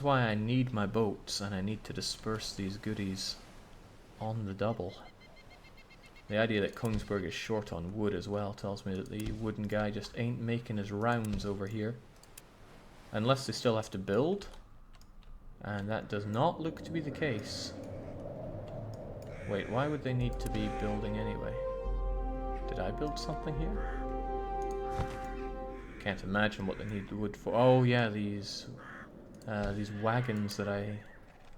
Why I need my boats, and I need to disperse these goodies on the double. The idea that Kongsberg is short on wood as well tells me that the wooden guy just ain't making his rounds over here. Unless they still have to build. And that does not look to be the case. Wait, why would they need to be building anyway? Did I build something here? Can't imagine what they need the wood for. Oh yeah, these wagons that I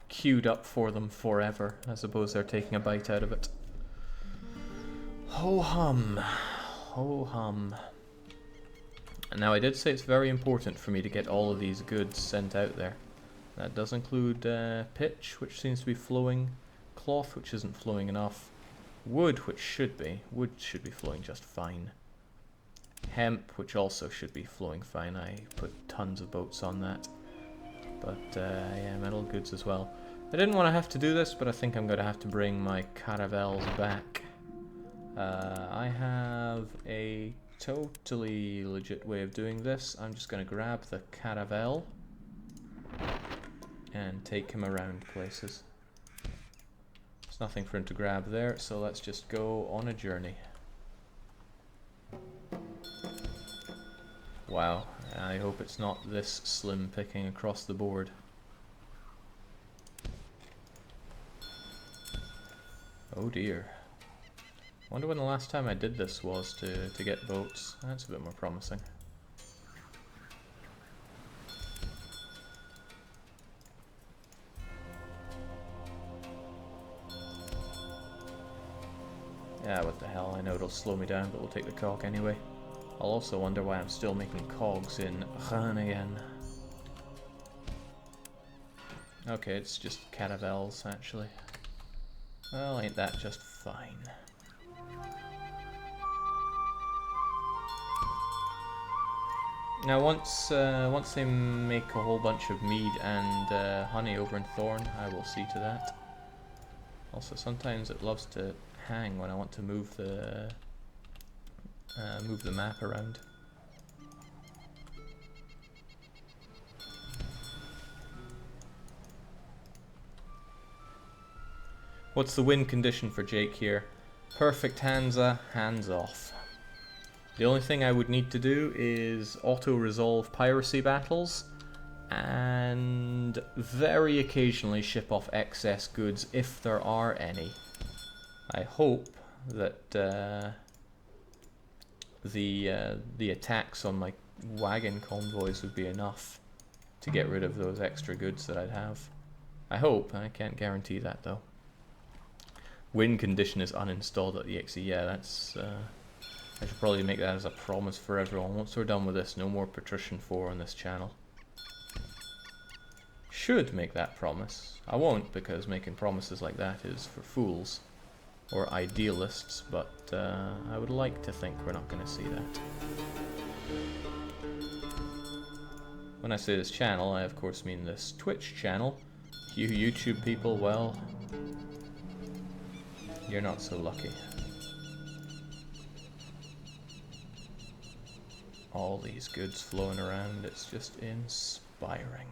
queued up for them forever. I suppose they're taking a bite out of it. Ho hum. Ho hum. And now I did say it's very important for me to get all of these goods sent out there. That does include pitch, which seems to be flowing, cloth, which isn't flowing enough, wood, which should be. Wood should be flowing just fine. Hemp, which also should be flowing fine. I put tons of boats on that. But yeah, metal goods as well. I didn't want to have to do this, but I think I'm going to have to bring my caravels back. I have a totally legit way of doing this. I'm just going to grab the caravel and take him around places. There's nothing for him to grab there, so let's just go on a journey. Wow, I hope it's not this slim picking across the board. Oh dear. Wonder when the last time I did this was to get boats. That's a bit more promising. Yeah, what the hell, I know it'll slow me down, but we'll take the cog anyway. I'll also wonder why I'm still making cogs in Run again. Okay, it's just caravels, actually. Well, ain't that just fine. Now, once they make a whole bunch of mead and honey over in Thorn, I will see to that. Also, sometimes it loves to hang when I want to move the map around. What's the win condition for Jake here? Perfect Hansa, hands off. The only thing I would need to do is auto-resolve piracy battles and very occasionally ship off excess goods if there are any. I hope that the attacks on my wagon convoys would be enough to get rid of those extra goods that I'd have. I hope, I can't guarantee that though. Win condition is uninstalled.exe. Yeah, that's I should probably make that as a promise for everyone. Once we're done with this, no more Patrician 4 on this channel. Should make that promise. I won't, because making promises like that is for fools or idealists, but I would like to think we're not going to see that. When I say this channel, I of course mean this Twitch channel. You YouTube people, well, you're not so lucky. All these goods flowing around, it's just inspiring.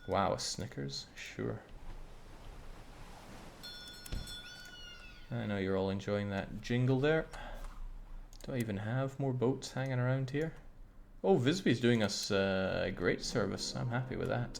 Wow, a Snickers? Sure. I know you're all enjoying that jingle there. Do I even have more boats hanging around here? Oh, Visby's doing us a great service. I'm happy with that.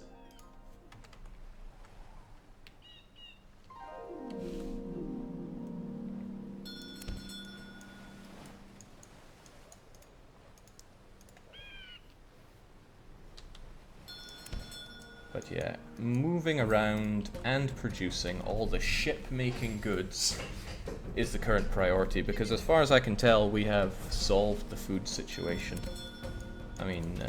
But yeah, moving around and producing all the ship-making goods is the current priority, because as far as I can tell, we have solved the food situation. I mean,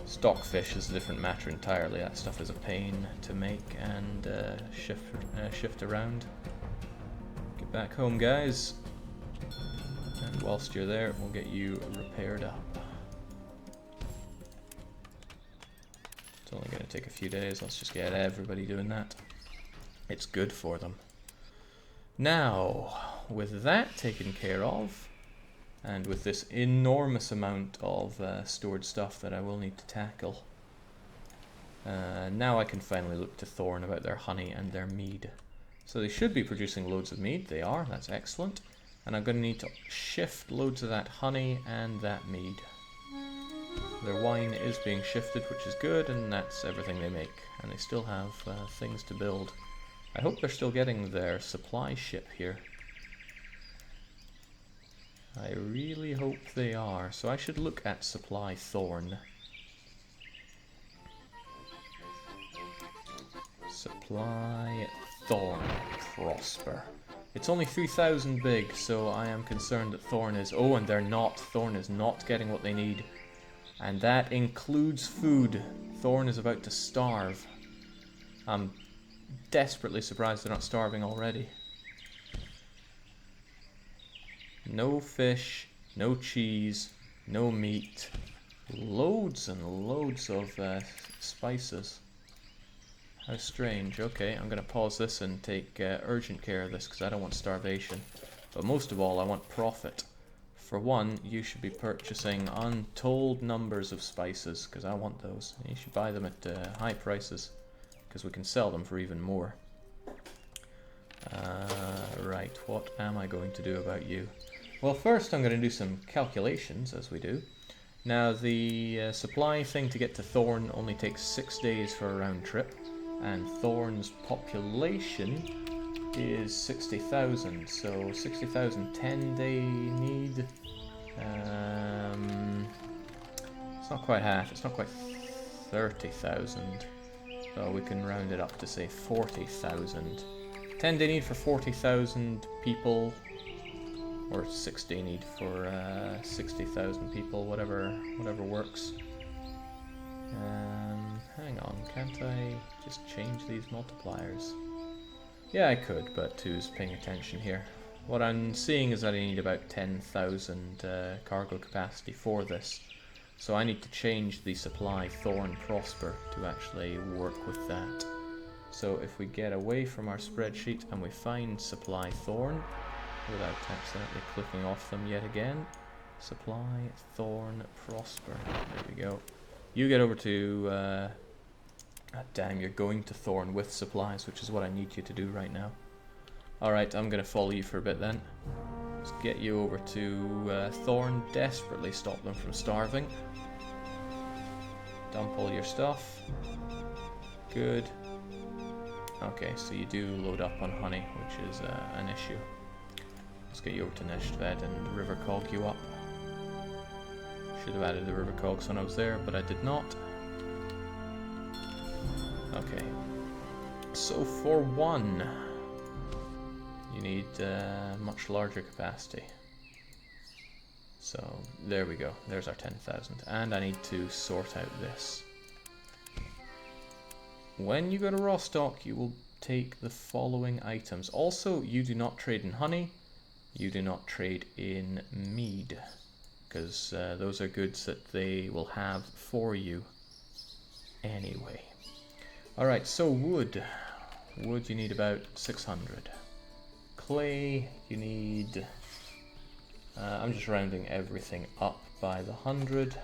stockfish is a different matter entirely. That stuff is a pain to make and shift around. Get back home, guys. And whilst you're there, we'll get you repaired up. It's only going to take a few days. Let's just get everybody doing that. It's good for them. Now, with that taken care of, And with this enormous amount of stored stuff that I will need to tackle, now I can finally look to Thorn about their honey and their mead. So they should be producing loads of mead. They are, that's excellent. And I'm going to need to shift loads of that honey and that mead. Their wine is being shifted, which is good, and that's everything they make. And they still have things to build. I hope they're still getting their supply ship here. I really hope they are. So I should look at supply Thorn. Supply Thorn prosper. It's only 3,000 big, so I am concerned that Thorn is... Oh, and they're not. Thorn is not getting what they need. And that includes food. Thorn is about to starve. I'm desperately surprised they're not starving already. No fish, no cheese, no meat. Loads and loads of spices. How strange. Okay, I'm going to pause this and take urgent care of this because I don't want starvation. But most of all, I want profit. For one, you should be purchasing untold numbers of spices because I want those. You should buy them at high prices because we can sell them for even more. Right, what am I going to do about you? Well, first I'm going to do some calculations, as we do. Now, the supply thing to get to Thorn only takes 6 days for a round trip. And Thorn's population is 60,000, so 60,000 10-day need. It's not quite half, it's not quite 30,000. So we can round it up to say 40,000. 10-day need for 40,000 people, or 6-day need for 60,000 people, whatever works. Hang on, can't I just change these multipliers? Yeah, I could, but who's paying attention here? What I'm seeing is that I need about 10,000 cargo capacity for this. So I need to change the supply Thorn Prosper to actually work with that. So if we get away from our spreadsheet and we find supply Thorn, without accidentally clicking off them yet again, supply Thorn Prosper, there we go. You get over to... damn, you're going to Thorn with supplies, which is what I need you to do right now. Alright, I'm going to follow you for a bit then. Let's get you over to Thorn, desperately stop them from starving. Dump all your stuff. Good. Okay, so you do load up on honey, which is an issue. Let's get you over to Neshtved and River Cog you up. Should have added the River Cogs when I was there, but I did not. Okay. So for one, you need much larger capacity. So there we go. There's our 10,000. And I need to sort out this. When you go to Rostock, you will take the following items. Also, you do not trade in honey. You do not trade in mead. Because those are goods that they will have for you anyway. Alright, so wood. Wood you need about 600. Clay you need... I'm just rounding everything up by the 100.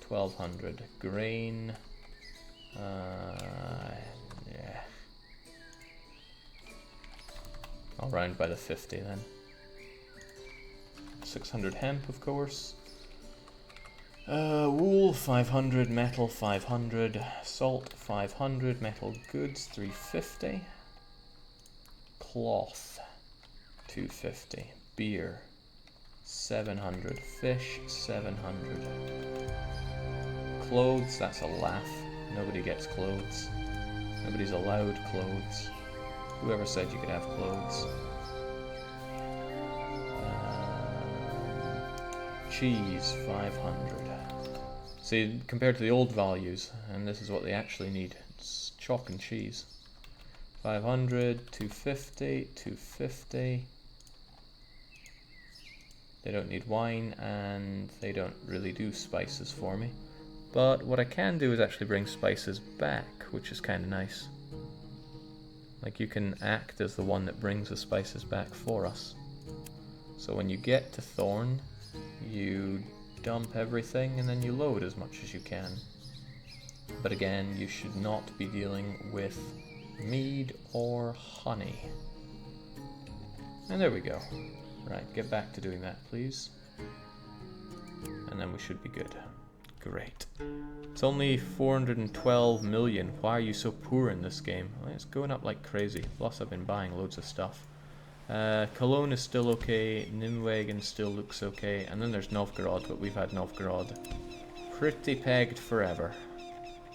1200. Grain. Yeah. I'll round by the 50 then. 600 hemp, of course. Wool 500, metal 500, salt 500, metal goods 350, cloth 250, beer 700, fish 700, clothes, that's a laugh. Nobody gets clothes. Nobody's allowed clothes. Whoever said you could have clothes? Cheese 500. See, compared to the old values, and this is what they actually need, it's chalk and cheese. 500, 250, 250. They don't need wine, and they don't really do spices for me. But what I can do is actually bring spices back, which is kind of nice. Like, you can act as the one that brings the spices back for us. So when you get to Thorn, you dump everything and then you load as much as you can. But again, you should not be dealing with mead or honey. And there we go. Right, get back to doing that, please. And then we should be good. Great. It's only 412 million. Why are you so poor in this game? Well, it's going up like crazy. Plus I've been buying loads of stuff. Cologne is still okay. Nimwegen still looks okay. And then there's Novgorod, but we've had Novgorod pretty pegged forever.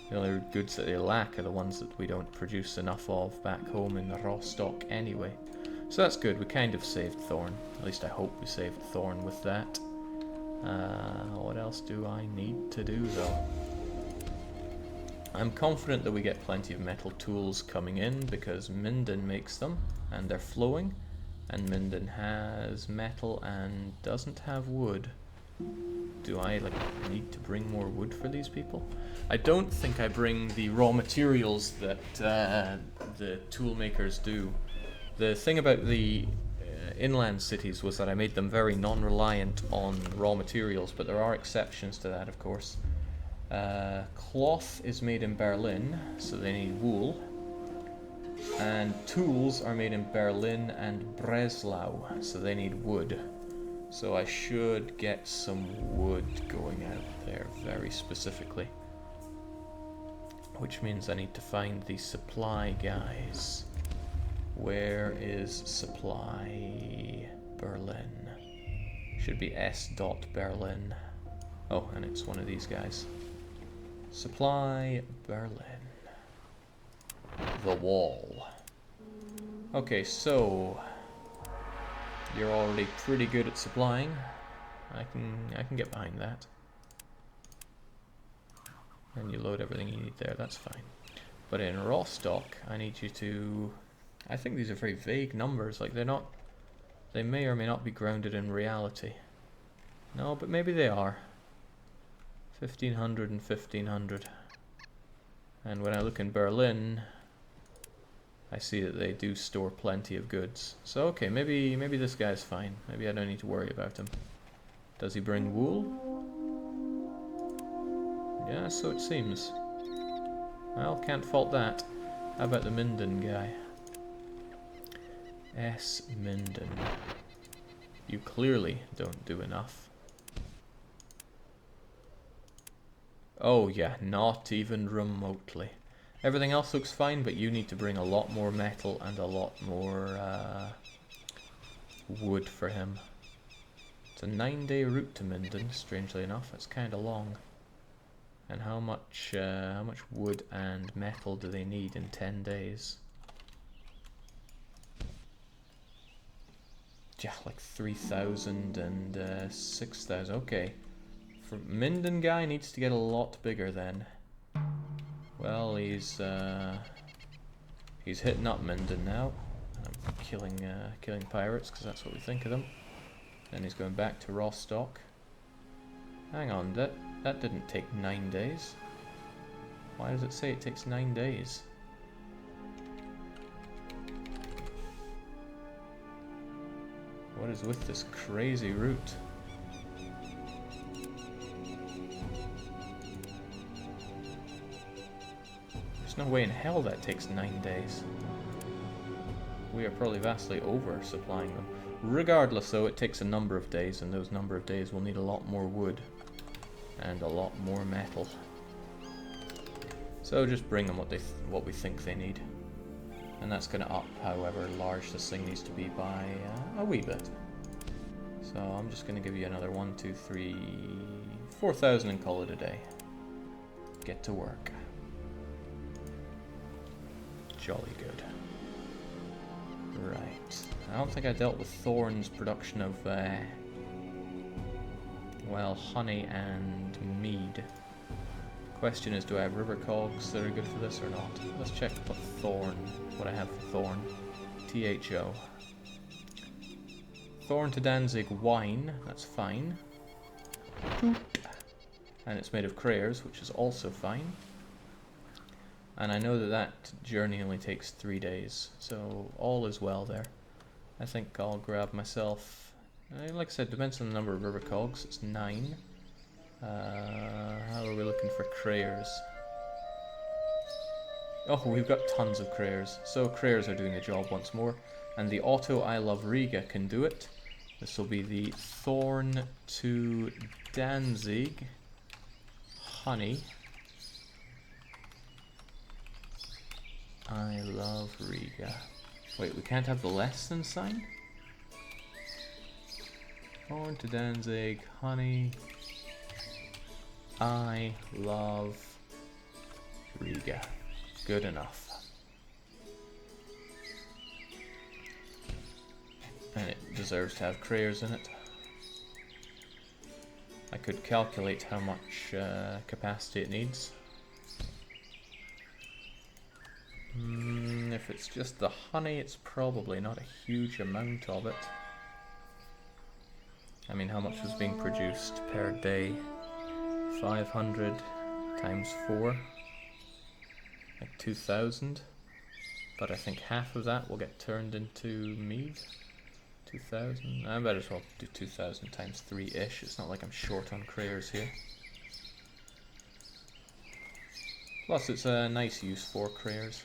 The only goods that they lack are the ones that we don't produce enough of back home in the Rostock anyway. So that's good. We kind of saved Thorn. At least I hope we saved Thorn with that. What else do I need to do though? I'm confident that we get plenty of metal tools coming in because Minden makes them and they're flowing, and Minden has metal and doesn't have wood. Do I need to bring more wood for these people? I don't think I bring the raw materials that the tool makers do. The thing about the inland cities was that I made them very non-reliant on raw materials, but there are exceptions to that, of course. Cloth is made in Berlin, so they need wool. And tools are made in Berlin and Breslau, so they need wood. So I should get some wood going out there very specifically. Which means I need to find the supply guys. Where is supply Berlin? Should be S. Berlin. Oh, and it's one of these guys. Supply Berlin. The wall. Okay, so you're already pretty good at supplying. I can get behind that. And you load everything you need there, that's fine. But in Rostock, I need you to... I think these are very vague numbers, like they're not... They may or may not be grounded in reality. No, but maybe they are. 1500 and 1500. And when I look in Berlin, I see that they do store plenty of goods. So okay, maybe this guy's fine. Maybe I don't need to worry about him. Does he bring wool? Yeah, so it seems. Well, can't fault that. How about the Minden guy? S. Minden. You clearly don't do enough. Oh yeah, not even remotely. Everything else looks fine, but you need to bring a lot more metal and a lot more wood for him. It's a 9-day route to Minden, strangely enough. It's kind of long. And how much wood and metal do they need in 10 days? Yeah, like 3,000 and 6,000. Okay. For Minden guy needs to get a lot bigger then. Well, he's hitting up Minden now. I'm killing pirates because that's what we think of them. Then he's going back to Rostock. Hang on, that didn't take 9 days. Why does it say it takes 9 days? What is with this crazy route? There's no way in hell that takes 9 days. We are probably vastly over supplying them. Regardless though, it takes a number of days, and those number of days will need a lot more wood and a lot more metal. So just bring them what we think they need. And that's going to up however large this thing needs to be by a wee bit. So I'm just going to give you another 1, 2, 3, 4,000 and call it a day. Get to work. Jolly good. Right. I don't think I dealt with Thorn's production of, well, honey and mead. Question is, do I have river cogs that are good for this or not? Let's check what I have for Thorn. THO. Thorn to Danzig wine, that's fine. And it's made of crayers, which is also fine. And I know that journey only takes 3 days, so all is well there. I think I'll grab myself Like I said, depends on the number of river cogs. It's 9. How are we looking for crayers? Oh, we've got tons of crayers. So crayers are doing the job once more. And the auto I Love Riga can do it. This will be the Thorn to Danzig honey. I Love Riga. Wait, we can't have the less than sign? Thorn to Danzig honey. I Love Riga. Good enough. And it deserves to have crayers in it. I could calculate how much capacity it needs. If it's just the honey, it's probably not a huge amount of it. I mean, how much was being produced per day? 500 times 4. Like 2,000. But I think half of that will get turned into mead. 2,000. I better as well do 2,000 times 3-ish. It's not like I'm short on crayers here. Plus, it's a nice use for crayers.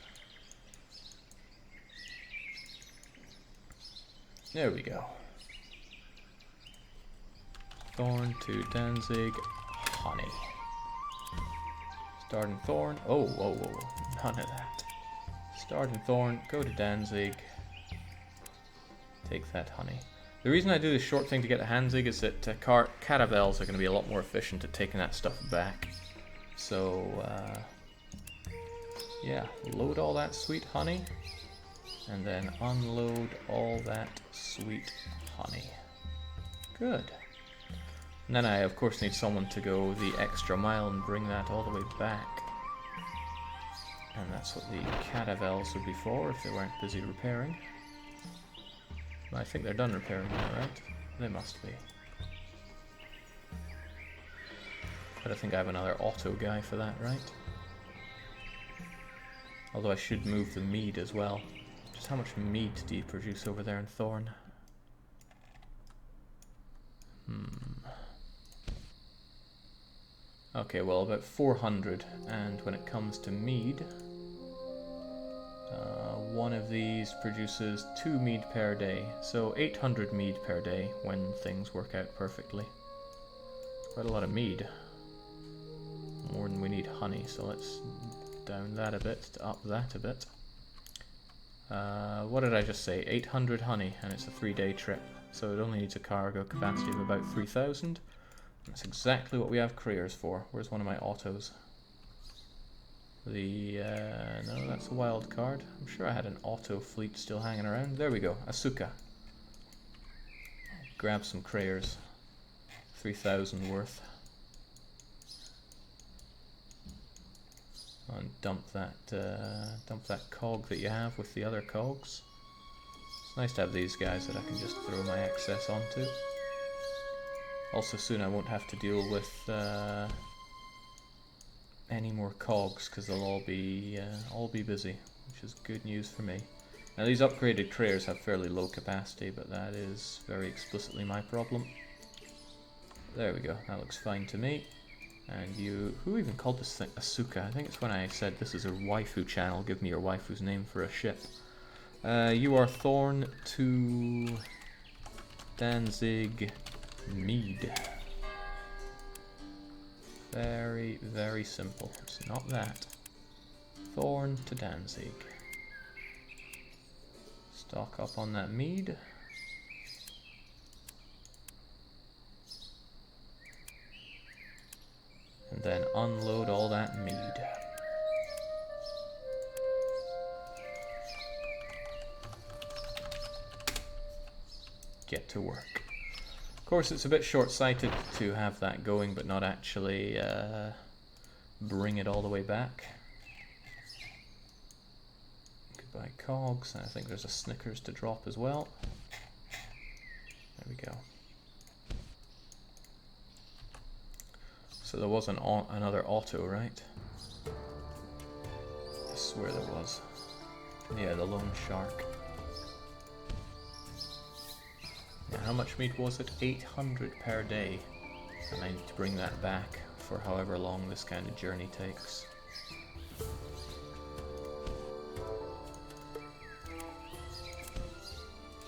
There we go. Thorn to Danzig honey. Starting Thorn. Oh, whoa, whoa, whoa. None of that. Starting Thorn. Go to Danzig. Take that honey. The reason I do this short thing to get to Hanzig is that caravels are going to be a lot more efficient at taking that stuff back. So, yeah, load all that sweet honey, and then unload all that sweet honey. Good. And then I, of course, need someone to go the extra mile and bring that all the way back. And that's what the caravels would be for if they weren't busy repairing. I think they're done repairing now, right? They must be. But I think I have another auto guy for that, right? Although I should move the mead as well. Just how much mead do you produce over there in Thorn? Okay, well, about 400. And when it comes to mead, one of these produces 2 mead per day, so 800 mead per day when things work out perfectly. Quite a lot of mead. More than we need honey, so let's down that a bit to up that a bit. What did I just say? 800 honey, and it's a 3-day trip, so it only needs a cargo capacity of about 3,000. That's exactly what we have crayers for. Where's one of my autos? No, that's a wild card. I'm sure I had an auto fleet still hanging around. There we go, Asuka. Grab some crayers. 3,000 worth. And dump that cog that you have with the other cogs. It's nice to have these guys that I can just throw my excess onto. Also, soon I won't have to deal with any more cogs because they'll all be busy, which is good news for me. Now these upgraded crayers have fairly low capacity, but that is very explicitly my problem. There we go. That looks fine to me. And you, who even called this thing Asuka? I think it's when I said this is a waifu channel. Give me your waifu's name for a ship. You are Thorn to Danzig mead. Very, very simple. It's not that. Thorn to Danzig. Stock up on that mead. And then unload all that mead. Get to work. Of course, it's a bit short-sighted to have that going, but not actually bring it all the way back. Goodbye cogs, and I think there's a Snickers to drop as well. There we go. So there was another auto, right? I swear there was. Yeah, the lone shark. Yeah, How much meat was it? 800 per day. And I need to bring that back for however long this kind of journey takes.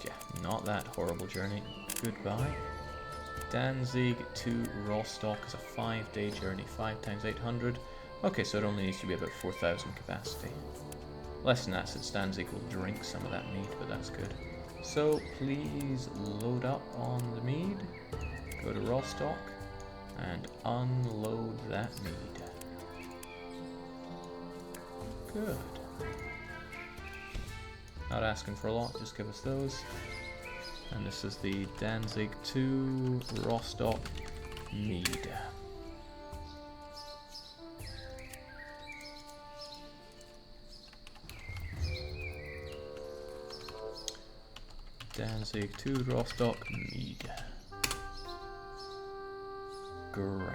Yeah, not that horrible journey. Goodbye. Danzig to Rostock is a 5-day journey. 5 times 800. Okay, so it only needs to be about 4,000 capacity. Less than that, since Danzig will drink some of that mead, but that's good. So please load up on the mead. Go to Rostock and unload that mead. Good. Not asking for a lot, just give us those. And this is the Danzig to Rostock mead. Danzig to Rostock mead. Grand.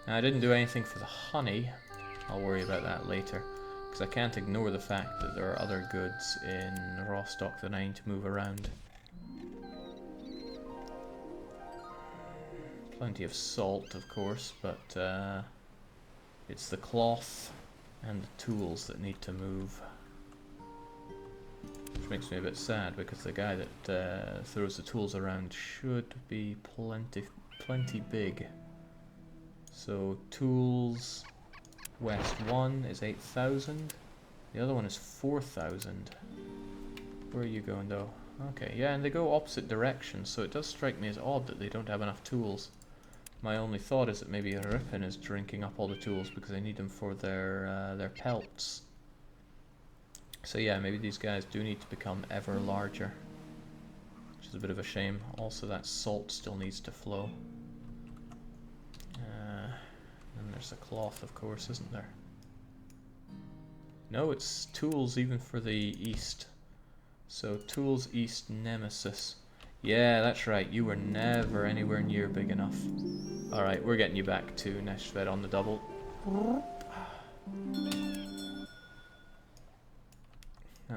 Now I didn't do anything for the honey. I'll worry about that later, because I can't ignore the fact that there are other goods in Rostock that I need to move around. Plenty of salt, of course, but it's the cloth and the tools that need to move. Which makes me a bit sad, because the guy that throws the tools around should be plenty big. So tools west 1 is 8,000. The other one is 4,000. Where are you going though? Okay, yeah, and they go opposite directions, so it does strike me as odd that they don't have enough tools. My only thought is that maybe Ripon is drinking up all the tools because they need them for their pelts. So yeah, maybe these guys do need to become ever larger, which is a bit of a shame. Also, that salt still needs to flow. And there's the cloth, of course, isn't there? No, it's tools even for the east. So tools east nemesis. Yeah, that's right. You were never anywhere near big enough. All right, we're getting you back to Neshved on the double. Oh,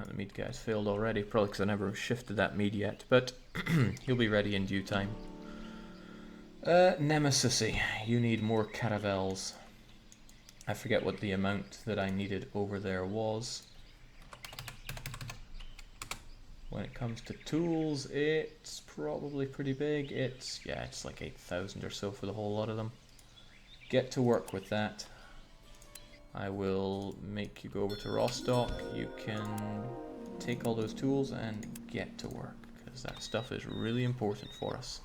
the mead guy's failed already, probably because I never shifted that mead yet, but he'll be ready in due time. Nemesisy, you need more caravels. I forget what the amount that I needed over there was. When it comes to tools, it's probably pretty big. It's like 8,000 or so for the whole lot of them. Get to work with that. I will make you go over to Rostock. You can take all those tools and get to work, because that stuff is really important for us.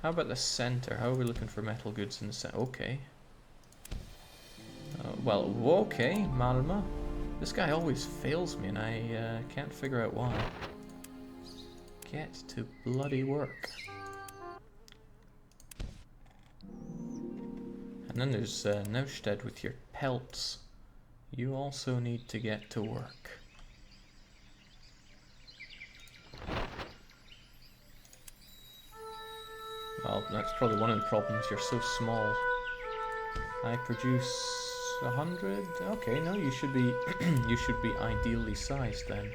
How about the center? How are we looking for metal goods in the center? Okay. Well, okay, Malma. This guy always fails me and I can't figure out why. Get to bloody work. And then there's Neustedt with your pelts. You also need to get to work. Well, that's probably one of the problems. You're so small. I produce 100. Okay, no, you should be you should be ideally sized then.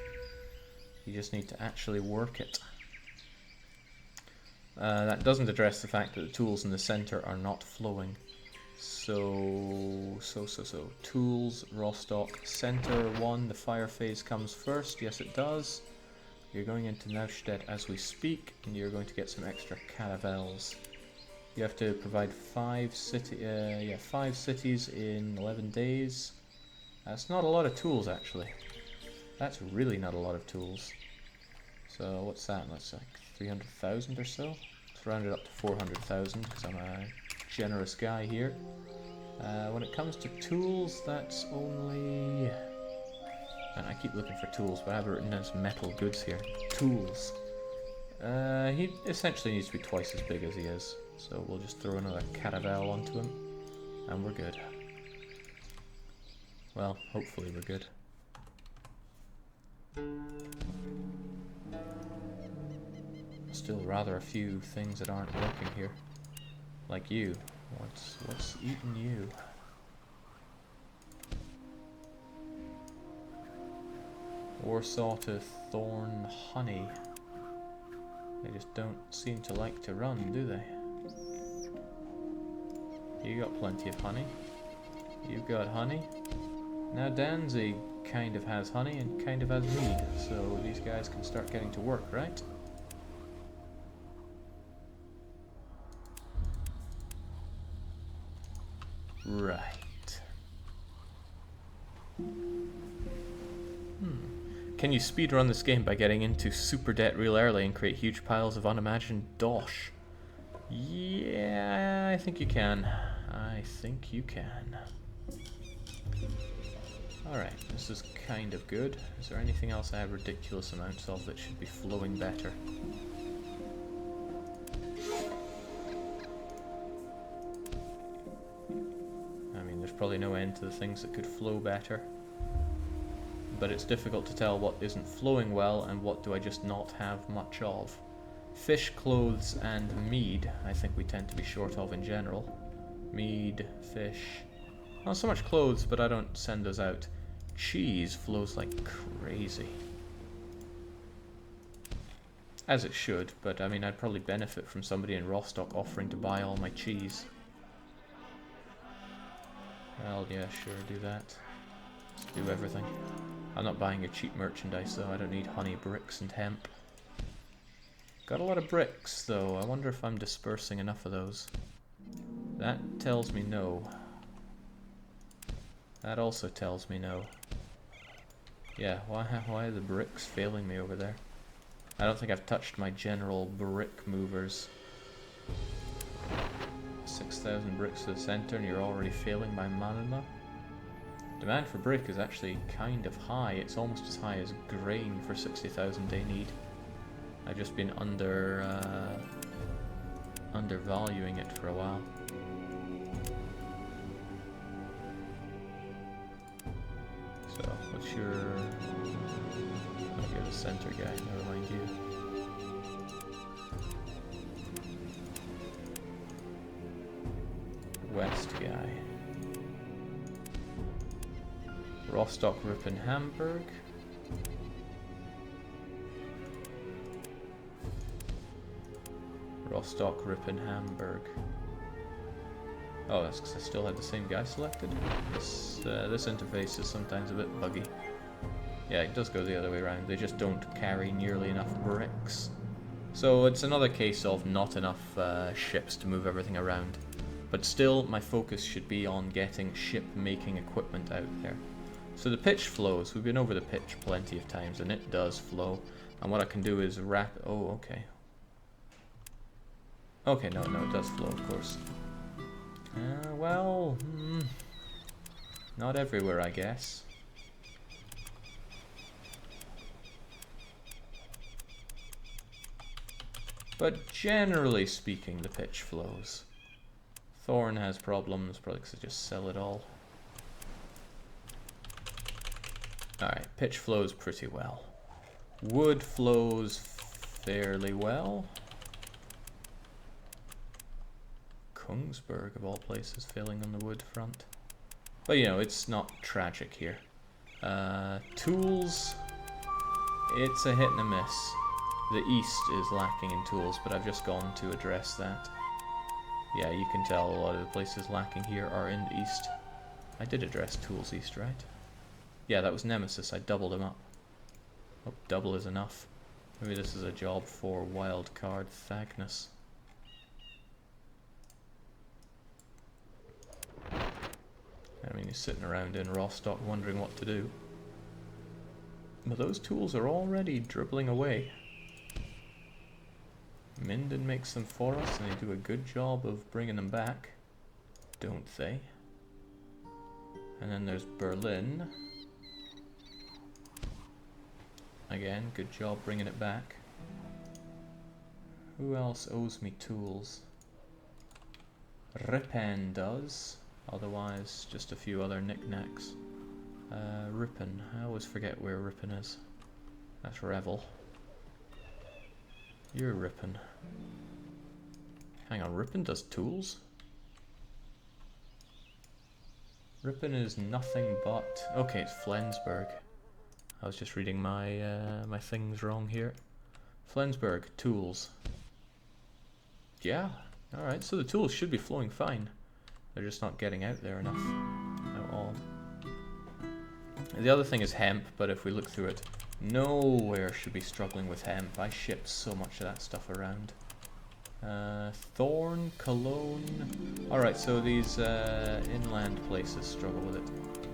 You just need to actually work it. That doesn't address the fact that the tools in the center are not flowing. So, tools, Rostock, center 1, the fire phase comes first. Yes, it does. You're going into Neustedt as we speak, and you're going to get some extra caravels. You have to provide 5 cities in 11 days. That's not a lot of tools, actually. That's really not a lot of tools. So what's that? That's like 300,000 or so. Let's round it up to 400,000 because I'm a generous guy here. When it comes to tools, that's only... And I keep looking for tools, but I have it written as metal goods here. Tools. He essentially needs to be twice as big as he is. So we'll just throw another caravel onto him, and we're good. Well, hopefully we're good. Still rather a few things that aren't working here. Like you. What's eating you? Warsaw to Thorn honey. They just don't seem to like to run, do they? You got plenty of honey. You've got honey. Now Danzig kind of has honey and kind of has mead, so these guys can start getting to work, right? Right. Can you speedrun this game by getting into super debt real early and create huge piles of unimagined dosh? Yeah, I think you can. I think you can. Alright, this is kind of good. Is there anything else I have ridiculous amounts of that should be flowing better? I mean, there's probably no end to the things that could flow better. But it's difficult to tell what isn't flowing well and what do I just not have much of. Fish, clothes, and mead, I think we tend to be short of in general. Mead, fish. Not so much clothes, but I don't send those out. Cheese flows like crazy. As it should, but I mean, I'd probably benefit from somebody in Rostock offering to buy all my cheese. Well, yeah, sure, do that. Let's do everything. I'm not buying your cheap merchandise, though. I don't need honey, bricks, and hemp. Got a lot of bricks, though. I wonder if I'm dispersing enough of those. That tells me no. That also tells me no. Yeah, why are the bricks failing me over there? I don't think I've touched my general brick movers. 6,000 bricks to the center, and you're already failing my Malma. Demand for brick is actually kind of high. It's almost as high as grain for 60,000 they need. I've just been undervaluing it for a while. So, what's your... Oh, you're the center guy, never mind you. West guy. Rostock, Ripon, Hamburg. Rostock, Ripon, Hamburg. Oh, that's because I still had the same guy selected. This interface is sometimes a bit buggy. Yeah, it does go the other way around. They just don't carry nearly enough bricks. So it's another case of not enough ships to move everything around. But still, my focus should be on getting ship-making equipment out there. So the pitch flows. We've been over the pitch plenty of times, and it does flow. And what I can do is wrap... Oh, okay. Okay, no, it does flow, of course. Well... not everywhere, I guess. But generally speaking, the pitch flows. Thorn has problems, probably because I just sell it all. Alright, pitch flows pretty well. Wood flows fairly well. Kungsberg, of all places, failing on the wood front. But, you know, it's not tragic here. Tools, it's a hit and a miss. The east is lacking in tools, but I've just gone to address that. Yeah, you can tell a lot of the places lacking here are in the east. I did address tools east, right? Yeah, that was Nemesis. I doubled him up. Hope double is enough. Maybe this is a job for Wildcard Thagnus. I mean, he's sitting around in Rostock wondering what to do. But those tools are already dribbling away. Minden makes them for us, and they do a good job of bringing them back, don't they? And then there's Berlin. Again, good job bringing it back. Who else owes me tools? Ripon does. Otherwise, just a few other knickknacks. Ripon. I always forget where Ripon is. That's Revel. You're Ripon. Hang on, Ripon does tools? Ripon is nothing but... Okay, it's Flensburg. I was just reading my my things wrong here. Flensburg, tools. Yeah, alright, so the tools should be flowing fine. They're just not getting out there enough at all. The other thing is hemp, but if we look through it, nowhere should be struggling with hemp. I ship so much of that stuff around. Thorn, Cologne. Alright, so these inland places struggle with it.